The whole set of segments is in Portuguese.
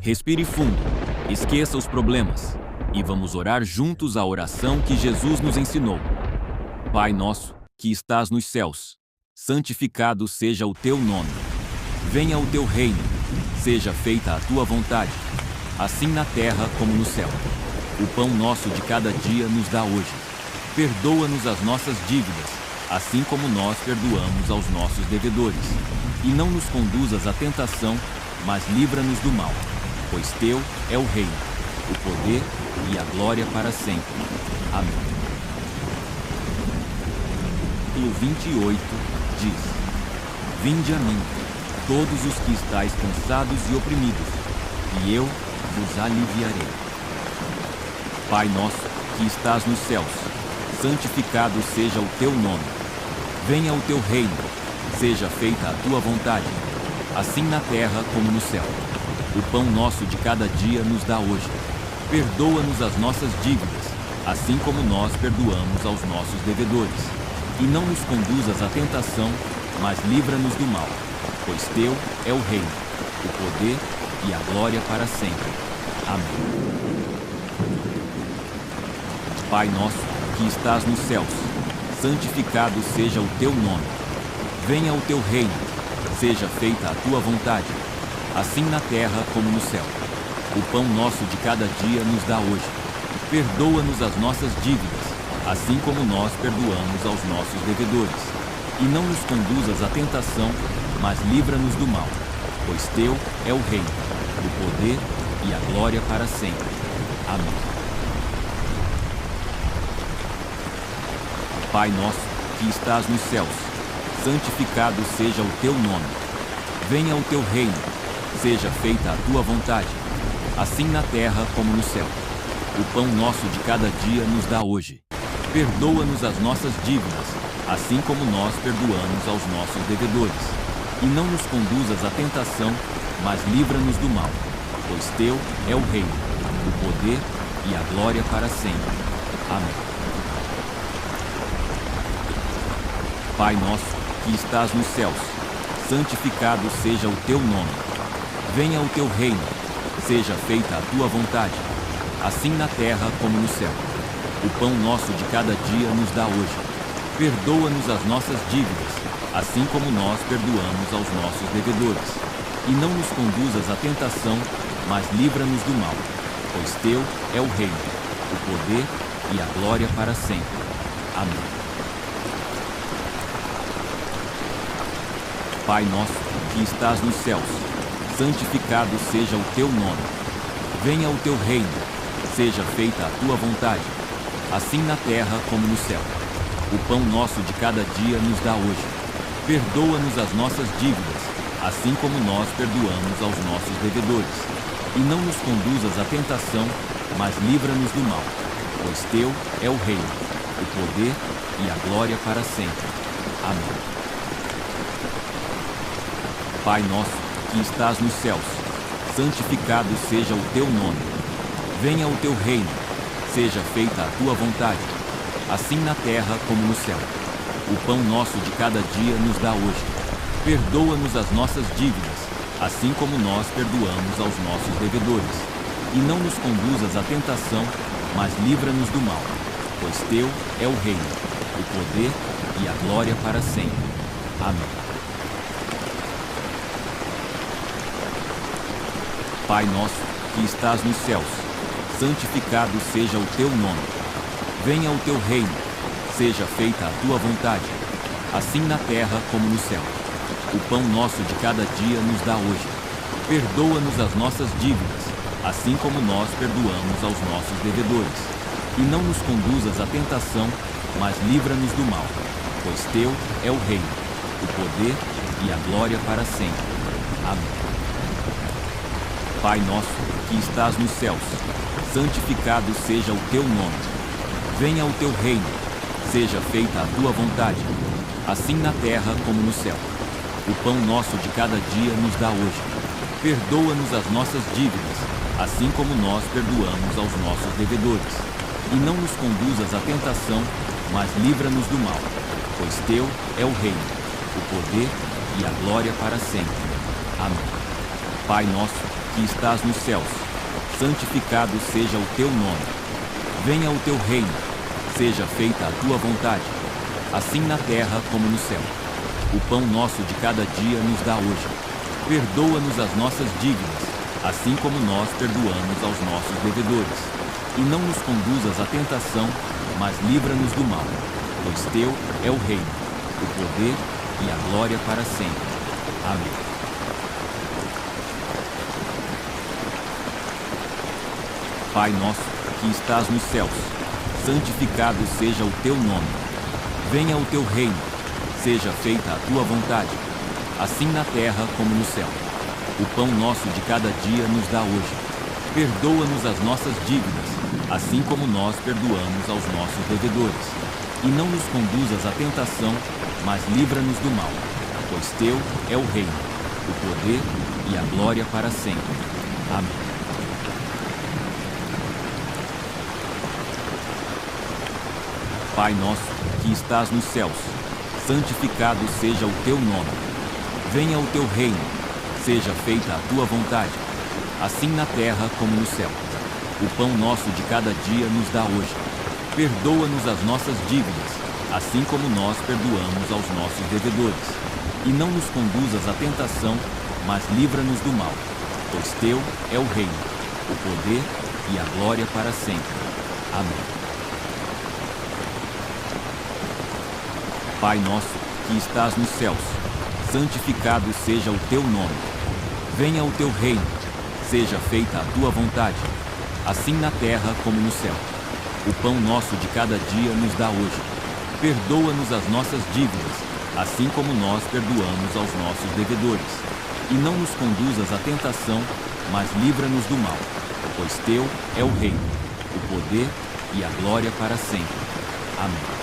Respire fundo, esqueça os problemas e vamos orar juntos a oração que Jesus nos ensinou. Pai nosso, que estás nos céus, santificado seja o teu nome. Venha o teu reino, seja feita a tua vontade, assim na terra como no céu. O pão nosso de cada dia nos dá hoje. Perdoa-nos as nossas dívidas, assim como nós perdoamos aos nossos devedores. E não nos conduzas à tentação, mas livra-nos do mal. Pois teu é o reino, o poder e a glória para sempre. Amém. Versículo 28 diz: Vinde a mim, todos os que estáis cansados e oprimidos, e eu vos aliviarei. Pai nosso, que estás nos céus, santificado seja o teu nome. Venha o teu reino, seja feita a tua vontade, assim na terra como no céu. O pão nosso de cada dia nos dá hoje. Perdoa-nos as nossas dívidas, assim como nós perdoamos aos nossos devedores. E não nos conduzas à tentação, mas livra-nos do mal. Pois teu é o reino, o poder e a glória para sempre. Amém. Pai nosso, que estás nos céus, santificado seja o teu nome. Venha o teu reino, seja feita a tua vontade, assim na terra como no céu. O pão nosso de cada dia nos dá hoje. Perdoa-nos as nossas dívidas, assim como nós perdoamos aos nossos devedores. E não nos conduzas à tentação, mas livra-nos do mal. Pois teu é o reino, o poder e a glória para sempre. Amém. Pai nosso, que estás nos céus, santificado seja o teu nome. Venha o teu reino, seja feita a tua vontade, assim na terra como no céu. O pão nosso de cada dia nos dá hoje. Perdoa-nos as nossas dívidas, assim como nós perdoamos aos nossos devedores. E não nos conduzas à tentação, mas livra-nos do mal. Pois teu é o reino, o poder e a glória para sempre. Amém. Pai nosso, que estás nos céus, santificado seja o teu nome. Venha o teu reino, seja feita a tua vontade, assim na terra como no céu. O pão nosso de cada dia nos dá hoje. Perdoa-nos as nossas dívidas, assim como nós perdoamos aos nossos devedores. E não nos conduzas à tentação, mas livra-nos do mal. Pois teu é o reino, o poder e a glória para sempre. Amém. Pai nosso, que estás nos céus, santificado seja o teu nome. Venha o teu reino, seja feita a tua vontade, assim na terra como no céu. O pão nosso de cada dia nos dá hoje. Perdoa-nos as nossas dívidas, assim como nós perdoamos aos nossos devedores. E não nos conduzas à tentação, mas livra-nos do mal. Pois teu é o reino, o poder e a glória para sempre. Amém. Pai nosso, que estás nos céus, santificado seja o teu nome. Venha o teu reino, seja feita a tua vontade, assim na terra como no céu. O pão nosso de cada dia nos dá hoje. Perdoa-nos as nossas dívidas, assim como nós perdoamos aos nossos devedores. E não nos conduzas à tentação, mas livra-nos do mal. Pois teu é o reino, o poder e a glória para sempre. Amém. Pai nosso, que estás nos céus, santificado seja o teu nome. Venha o teu reino, seja feita a tua vontade, assim na terra como no céu. O pão nosso de cada dia nos dá hoje. Perdoa-nos as nossas dívidas, assim como nós perdoamos aos nossos devedores. E não nos conduzas à tentação, mas livra-nos do mal. Pois teu é o reino, o poder e a glória para sempre. Amém. Pai nosso, que estás nos céus, santificado seja o teu nome. Venha o teu reino, seja feita a tua vontade, assim na terra como no céu. O pão nosso de cada dia nos dá hoje. Perdoa-nos as nossas dívidas, assim como nós perdoamos aos nossos devedores. E não nos conduzas à tentação, mas livra-nos do mal. Pois teu é o reino, o poder e a glória para sempre. Amém. Pai nosso, que estás nos céus, santificado seja o teu nome. Venha o teu reino, seja feita a tua vontade, assim na terra como no céu. O pão nosso de cada dia nos dá hoje. Perdoa-nos as nossas dívidas, assim como nós perdoamos aos nossos devedores. E não nos conduzas à tentação, mas livra-nos do mal. Pois teu é o reino, o poder e a glória para sempre. Amém. Pai nosso, que estás nos céus, santificado seja o teu nome. Venha o teu reino, seja feita a tua vontade, assim na terra como no céu. O pão nosso de cada dia nos dá hoje. Perdoa-nos as nossas dívidas, assim como nós perdoamos aos nossos devedores. E não nos conduzas à tentação, mas livra-nos do mal. Pois teu é o reino, o poder e a glória para sempre. Amém. Pai nosso, que estás nos céus, santificado seja o teu nome. Venha o teu reino, seja feita a tua vontade, assim na terra como no céu. O pão nosso de cada dia nos dá hoje. Perdoa-nos as nossas dívidas, assim como nós perdoamos aos nossos devedores. E não nos conduzas à tentação, mas livra-nos do mal. Pois teu é o reino, o poder e a glória para sempre. Amém. Pai nosso, que estás nos céus, santificado seja o teu nome. Venha o teu reino, seja feita a tua vontade, assim na terra como no céu. O pão nosso de cada dia nos dá hoje. Perdoa-nos as nossas dívidas, assim como nós perdoamos aos nossos devedores. E não nos conduzas à tentação, mas livra-nos do mal. Pois teu é o reino, o poder e a glória para sempre. Amém.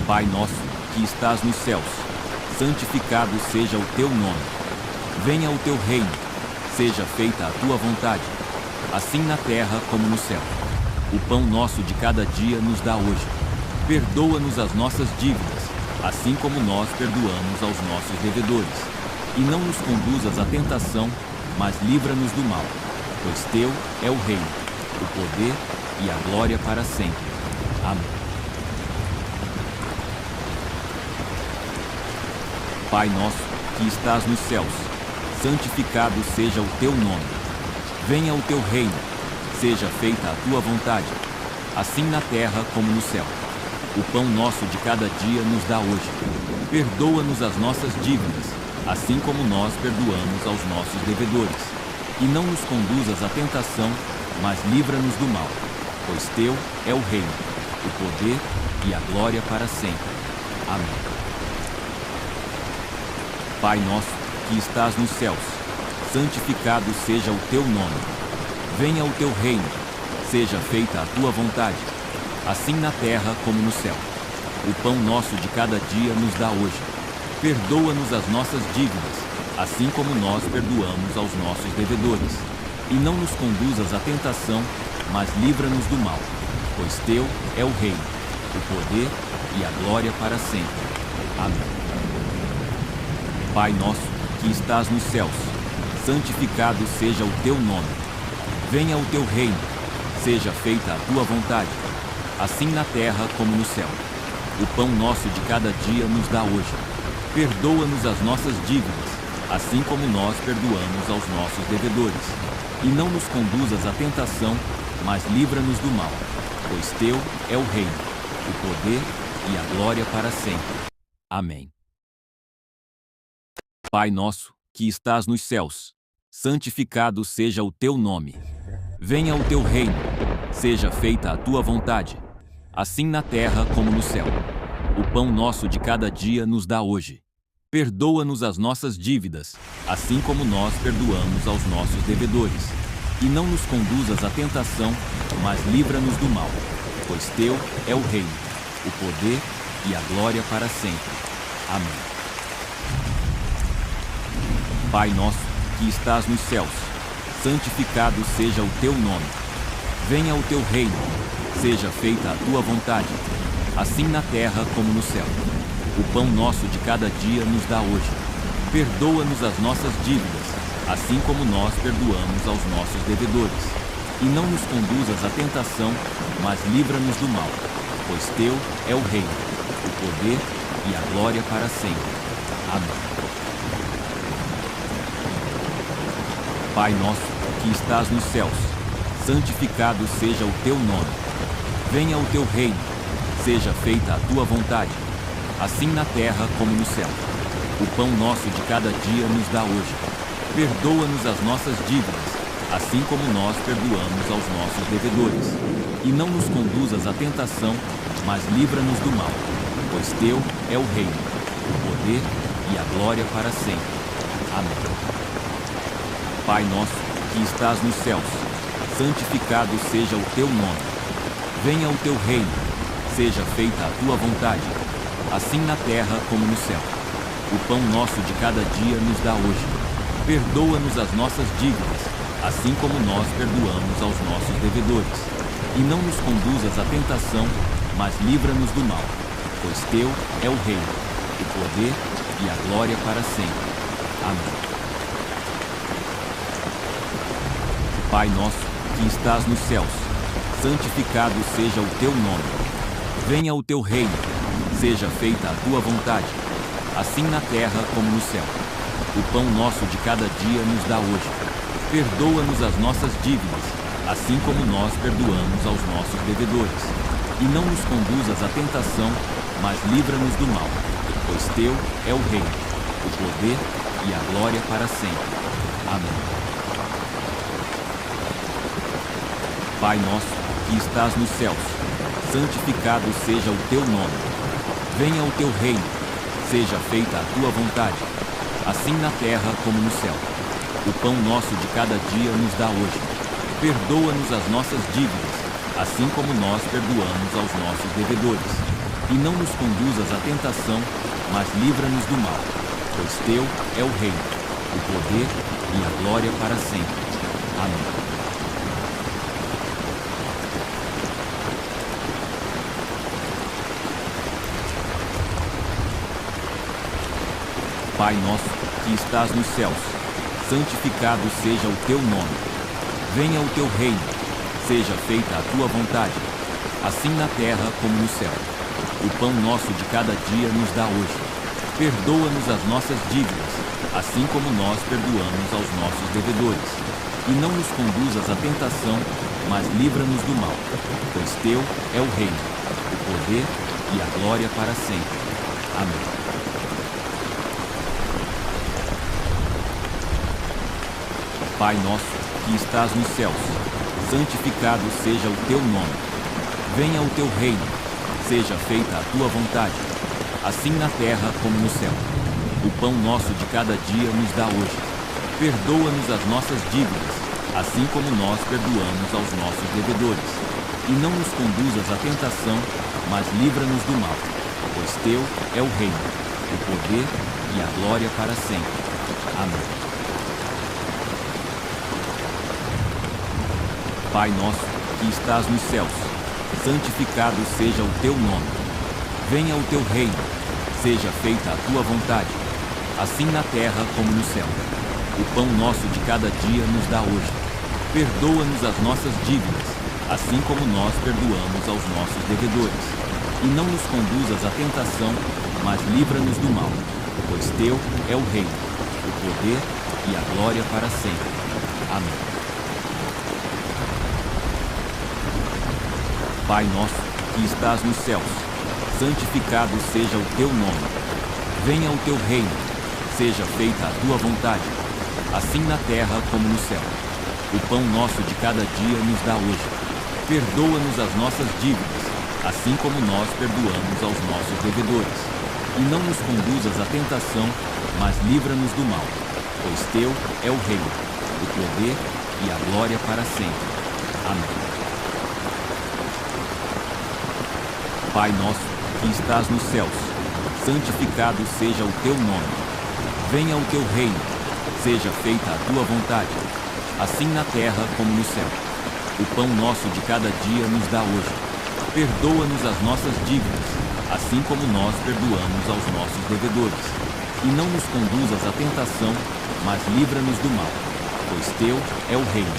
Pai nosso, que estás nos céus, santificado seja o teu nome. Venha o teu reino, seja feita a tua vontade, assim na terra como no céu. O pão nosso de cada dia nos dá hoje. Perdoa-nos as nossas dívidas, assim como nós perdoamos aos nossos devedores. E não nos conduzas à tentação, mas livra-nos do mal. Pois teu é o reino, o poder e a glória para sempre. Amém. Pai nosso, que estás nos céus, santificado seja o teu nome. Venha o teu reino, seja feita a tua vontade, assim na terra como no céu. O pão nosso de cada dia nos dá hoje. Perdoa-nos as nossas dívidas, assim como nós perdoamos aos nossos devedores. E não nos conduzas à tentação, mas livra-nos do mal. Pois teu é o reino, o poder e a glória para sempre. Amém. Pai nosso, que estás nos céus, santificado seja o teu nome. Venha o teu reino, seja feita a tua vontade, assim na terra como no céu. O pão nosso de cada dia nos dá hoje. Perdoa-nos as nossas dívidas, assim como nós perdoamos aos nossos devedores. E não nos conduzas à tentação, mas livra-nos do mal. Pois teu é o reino, o poder e a glória para sempre. Amém. Pai nosso, que estás nos céus, santificado seja o teu nome. Venha o teu reino, seja feita a tua vontade, assim na terra como no céu. O pão nosso de cada dia nos dá hoje. Perdoa-nos as nossas dívidas, assim como nós perdoamos aos nossos devedores. E não nos conduzas à tentação, mas livra-nos do mal. Pois teu é o reino, o poder e a glória para sempre. Amém. Pai nosso, que estás nos céus, santificado seja o teu nome. Venha o teu reino, seja feita a tua vontade, assim na terra como no céu. O pão nosso de cada dia nos dá hoje. Perdoa-nos as nossas dívidas, assim como nós perdoamos aos nossos devedores. E não nos conduzas à tentação, mas livra-nos do mal. Pois teu é o reino, o poder e a glória para sempre. Amém. Pai nosso, que estás nos céus, santificado seja o teu nome. Venha o teu reino, seja feita a tua vontade, assim na terra como no céu. O pão nosso de cada dia nos dá hoje. Perdoa-nos as nossas dívidas, assim como nós perdoamos aos nossos devedores. E não nos conduzas à tentação, mas livra-nos do mal. Pois teu é o reino, o poder e a glória para sempre. Amém. Pai nosso, que estás nos céus, santificado seja o teu nome. Venha o teu reino, seja feita a tua vontade, assim na terra como no céu. O pão nosso de cada dia nos dá hoje. Perdoa-nos as nossas dívidas, assim como nós perdoamos aos nossos devedores. E não nos conduzas à tentação, mas livra-nos do mal. Pois teu é o reino, o poder e a glória para sempre. Amém. Pai nosso, que estás nos céus, santificado seja o teu nome. Venha o teu reino, seja feita a tua vontade, assim na terra como no céu. O pão nosso de cada dia nos dá hoje. Perdoa-nos as nossas dívidas, assim como nós perdoamos aos nossos devedores. E não nos conduzas à tentação, mas livra-nos do mal. Pois teu é o reino, o poder e a glória para sempre. Amém. Pai nosso, que estás nos céus, santificado seja o teu nome. Venha o teu reino, seja feita a tua vontade, assim na terra como no céu. O pão nosso de cada dia nos dá hoje. Perdoa-nos as nossas dívidas, assim como nós perdoamos aos nossos devedores. E não nos conduzas à tentação, mas livra-nos do mal. Pois teu é o reino, o poder e a glória para sempre. Amém. Pai nosso, que estás nos céus, santificado seja o teu nome. Venha o teu reino, seja feita a tua vontade, assim na terra como no céu. O pão nosso de cada dia nos dá hoje. Perdoa-nos as nossas dívidas, assim como nós perdoamos aos nossos devedores. E não nos conduzas à tentação, mas livra-nos do mal. Pois teu é o reino, o poder e a glória para sempre. Amém. Pai nosso, que estás nos céus, santificado seja o teu nome. Venha o teu reino, seja feita a tua vontade, assim na terra como no céu. O pão nosso de cada dia nos dá hoje. Perdoa-nos as nossas dívidas, assim como nós perdoamos aos nossos devedores. E não nos conduzas à tentação, mas livra-nos do mal. Pois teu é o reino, o poder e a glória para sempre. Amém. Pai nosso, que estás nos céus, santificado seja o teu nome. Venha o teu reino, seja feita a tua vontade, assim na terra como no céu. O pão nosso de cada dia nos dá hoje. Perdoa-nos as nossas dívidas, assim como nós perdoamos aos nossos devedores. E não nos conduzas à tentação, mas livra-nos do mal. Pois teu é o reino, o poder e a glória para sempre. Amém. Pai nosso, que estás nos céus, santificado seja o teu nome. Venha o teu reino, seja feita a tua vontade, assim na terra como no céu. O pão nosso de cada dia nos dá hoje. Perdoa-nos as nossas dívidas, assim como nós perdoamos aos nossos devedores. E não nos conduzas à tentação, mas livra-nos do mal. Pois teu é o reino, o poder e a glória para sempre. Amém. Pai nosso, que estás nos céus, santificado seja o teu nome. Venha o teu reino, seja feita a tua vontade, assim na terra como no céu. O pão nosso de cada dia nos dá hoje. Perdoa-nos as nossas dívidas, assim como nós perdoamos aos nossos devedores. E não nos conduzas à tentação, mas livra-nos do mal. Pois teu é o reino, o poder e a glória para sempre. Amém. Pai nosso, que estás nos céus, santificado seja o teu nome. Venha o teu reino, seja feita a tua vontade, assim na terra como no céu. O pão nosso de cada dia nos dá hoje. Perdoa-nos as nossas dívidas, assim como nós perdoamos aos nossos devedores. E não nos conduzas à tentação, mas livra-nos do mal. Pois teu é o reino,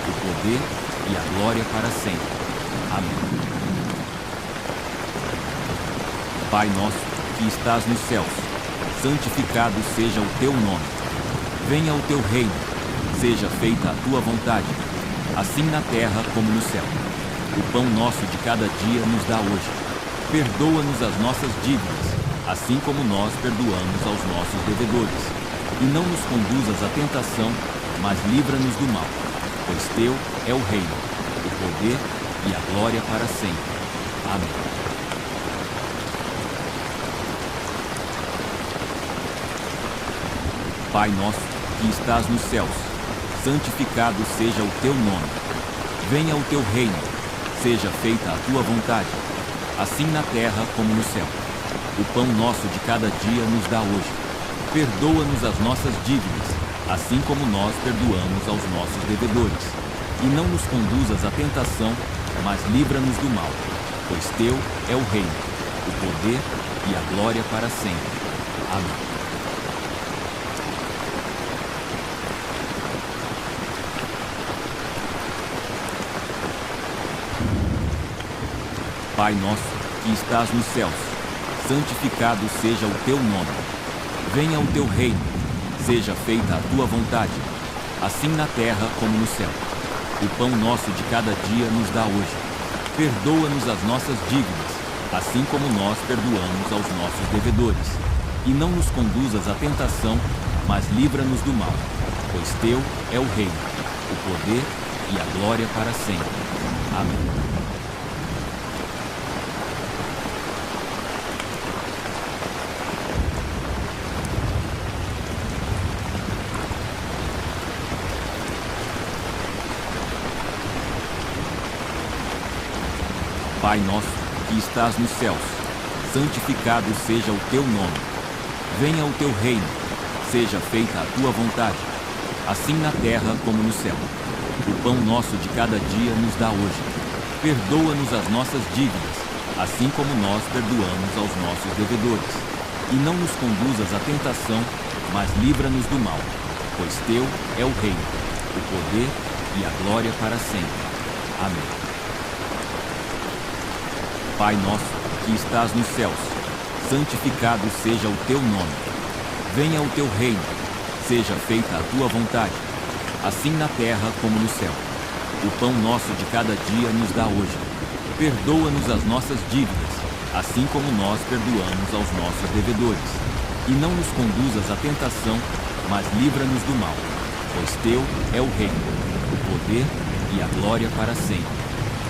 o poder e a glória para sempre. Amém. Pai nosso, que estás nos céus, santificado seja o teu nome. Venha o teu reino, seja feita a tua vontade, assim na terra como no céu. O pão nosso de cada dia nos dá hoje. Perdoa-nos as nossas dívidas, assim como nós perdoamos aos nossos devedores. E não nos conduzas à tentação, mas livra-nos do mal. Pois teu é o reino, o poder e a glória para sempre. Amém. Pai nosso, que estás nos céus, santificado seja o teu nome. Venha o teu reino, seja feita a tua vontade, assim na terra como no céu. O pão nosso de cada dia nos dá hoje. Perdoa-nos as nossas dívidas, assim como nós perdoamos aos nossos devedores. E não nos conduzas à tentação, mas livra-nos do mal. Pois teu é o reino, o poder e a glória para sempre. Amém. Pai nosso, que estás nos céus, santificado seja o teu nome. Venha o teu reino, seja feita a tua vontade, assim na terra como no céu. O pão nosso de cada dia nos dá hoje. Perdoa-nos as nossas dívidas, assim como nós perdoamos aos nossos devedores. E não nos conduzas à tentação, mas livra-nos do mal. Pois teu é o reino, o poder e a glória para sempre. Amém. Pai nosso, que estás nos céus, santificado seja o teu nome. Venha o teu reino, seja feita a tua vontade, assim na terra como no céu. O pão nosso de cada dia nos dá hoje. Perdoa-nos as nossas dívidas, assim como nós perdoamos aos nossos devedores. E não nos conduzas à tentação, mas livra-nos do mal. Pois teu é o reino, o poder e a glória para sempre. Amém. Pai nosso, que estás nos céus, santificado seja o teu nome. Venha o teu reino, seja feita a tua vontade, assim na terra como no céu. O pão nosso de cada dia nos dá hoje. Perdoa-nos as nossas dívidas, assim como nós perdoamos aos nossos devedores. E não nos conduzas à tentação, mas livra-nos do mal. Pois teu é o reino, o poder e a glória para sempre.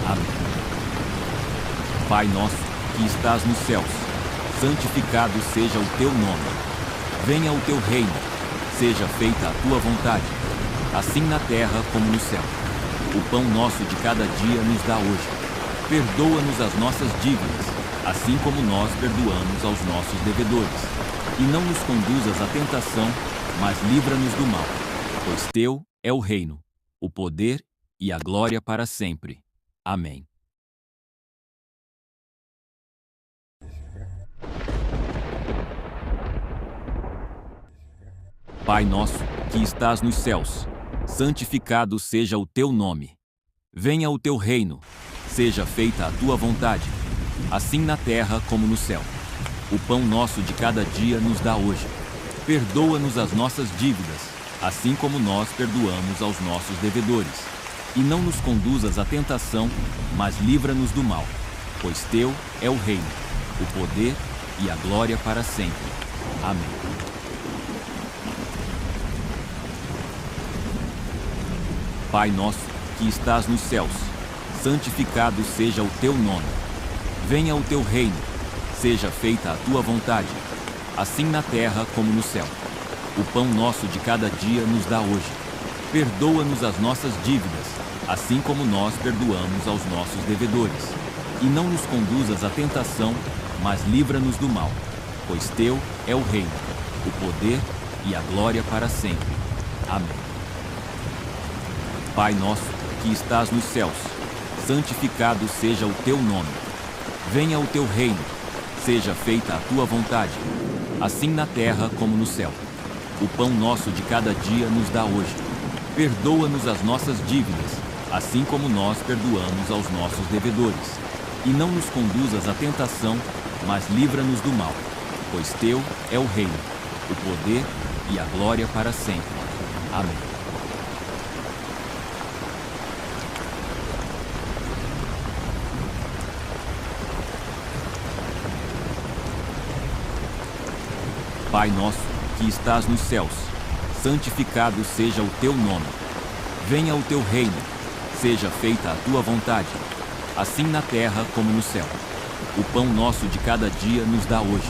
Amém. Pai nosso, que estás nos céus, santificado seja o teu nome. Venha o teu reino, seja feita a tua vontade, assim na terra como no céu. O pão nosso de cada dia nos dá hoje. Perdoa-nos as nossas dívidas, assim como nós perdoamos aos nossos devedores. E não nos conduzas à tentação, mas livra-nos do mal. Pois teu é o reino, o poder e a glória para sempre. Amém. Pai nosso, que estás nos céus, santificado seja o teu nome. Venha o teu reino, seja feita a tua vontade, assim na terra como no céu. O pão nosso de cada dia nos dá hoje. Perdoa-nos as nossas dívidas, assim como nós perdoamos aos nossos devedores. E não nos conduzas à tentação, mas livra-nos do mal. Pois teu é o reino, o poder e a glória para sempre. Amém. Pai nosso, que estás nos céus, santificado seja o teu nome. Venha o teu reino, seja feita a tua vontade, assim na terra como no céu. O pão nosso de cada dia nos dá hoje. Perdoa-nos as nossas dívidas, assim como nós perdoamos aos nossos devedores. E não nos conduzas à tentação, mas livra-nos do mal. Pois teu é o reino, o poder e a glória para sempre. Amém. Pai nosso, que estás nos céus, santificado seja o teu nome. Venha o teu reino, seja feita a tua vontade, assim na terra como no céu. O pão nosso de cada dia nos dá hoje. Perdoa-nos as nossas dívidas, assim como nós perdoamos aos nossos devedores. E não nos conduzas à tentação, mas livra-nos do mal. Pois teu é o reino, o poder e a glória para sempre. Amém. Pai nosso, que estás nos céus, santificado seja o teu nome. Venha o teu reino, seja feita a tua vontade, assim na terra como no céu. O pão nosso de cada dia nos dá hoje.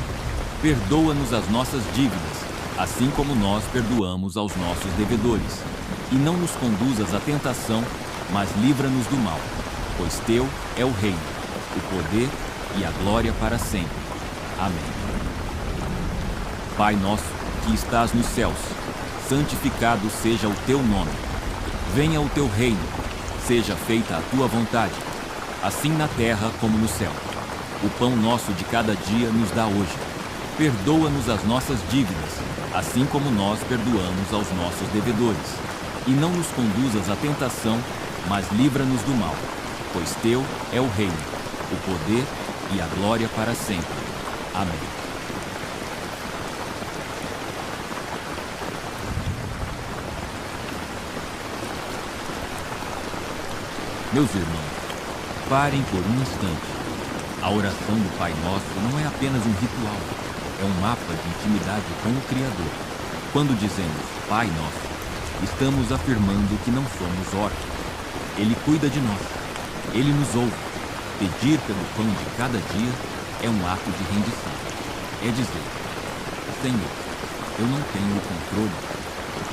Perdoa-nos as nossas dívidas, assim como nós perdoamos aos nossos devedores. E não nos conduzas à tentação, mas livra-nos do mal. Pois teu é o reino, o poder e a glória para sempre. Amém. Pai nosso, que estás nos céus, santificado seja o teu nome. Venha o teu reino, seja feita a tua vontade, assim na terra como no céu. O pão nosso de cada dia nos dá hoje. Perdoa-nos as nossas dívidas, assim como nós perdoamos aos nossos devedores. E não nos conduzas à tentação, mas livra-nos do mal. Pois teu é o reino, o poder e a glória para sempre. Amém. Meus irmãos, parem por um instante. A oração do Pai Nosso não é apenas um ritual, é um mapa de intimidade com o Criador. Quando dizemos Pai Nosso, estamos afirmando que não somos órfãos. Ele cuida de nós, Ele nos ouve. Pedir pelo pão de cada dia é um ato de rendição. É dizer, Senhor, eu não tenho o controle,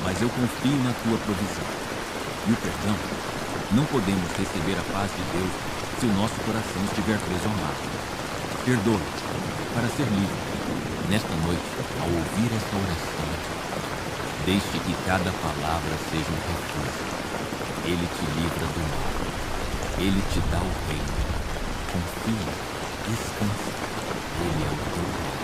mas eu confio na Tua provisão. E o perdão? Não podemos receber a paz de Deus se o nosso coração estiver preso ao mal. Perdoa para ser livre. Nesta noite, ao ouvir esta oração, deixe que cada palavra seja um refúgio. Ele te livra do mal. Ele te dá o reino. Confia, descansa. Ele é o teu Pai.